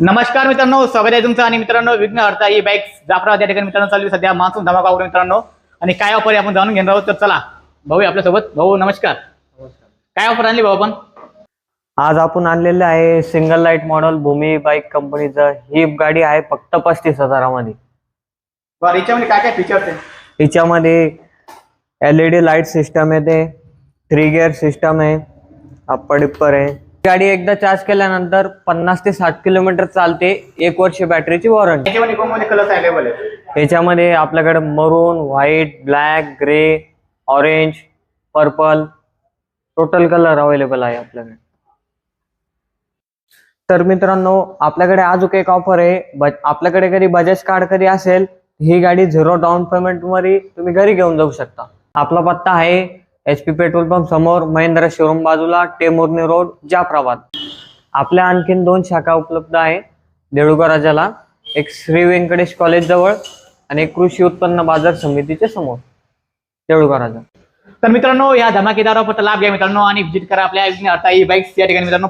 नमस्कार मित्रांनो, स्वागत आहे तुमचं. आणि मित्रांनो, विघ्न हरता ही बाईक जाफराबाद या ठिकाणी मित्रांनो चालू सध्या मान्सून धमाका ऑफर मित्रांनो. आणि काय ऑफर आहे आपण जाणून घेणार आहोत. तर चला भाऊ आपल्यासोबत. भाऊ नमस्कार. काय ऑफर आणली भाऊ आपण? आज आपण आणलेलं आहे सिंगल लाईट मॉडेल भूमी बाईक कंपनीचं. ही गाडी आहे फक्त 35,000 मध्ये. बरं, याच्यामध्ये काय काय फीचर्स आहेत? हिच्यामध्ये LED लाईट सिस्टम येते, 3 गिअर सिस्टम आहे, अप्पर डिप्पर आहे. गाडी एकदा चार्ज केल्यानंतर 50 ते 60 किलोमीटर चालते. 1 वर्ष बॅटरीची वॉरंटी. याच्यामध्ये कोणते कलर्स अवेलेबल आहेत? याच्यामध्ये आपल्याकडे मरून, white, black, grey, orange, purple total colour available आहे आपल्याकडे. तर मित्रांनो, आपल्याकडे अजून एक ऑफर आहे. आपल्याकडे कधी बजाज कार्ड कधी असेल, ही गाडी 0 डाऊन पेमेंट मध्ये तुम्ही घरी घेऊन जाऊ शकता. आपला पत्ता आहे HP पेट्रोल पंप समोर, महिंद्रा शोरूम बाजूला, टेमुर्नी रोड, जाफराबाद. आपल्या आणखीन 2 शाखा उपलब्ध आहे. देऊळगाव राजाला एक श्री व्यंकटेश कॉलेज जवळ आणि एक कृषी उत्पन्न बाजार समितीच्या समोर, देऊळगाव राजा. तर मित्रांनो, या धमाकेदार ऑफरचा लाभ घ्या मित्रांनो आणि विजिट करा आपल्या विघ्न हरता ही बाईक्स या ठिकाणी मित्रांनो.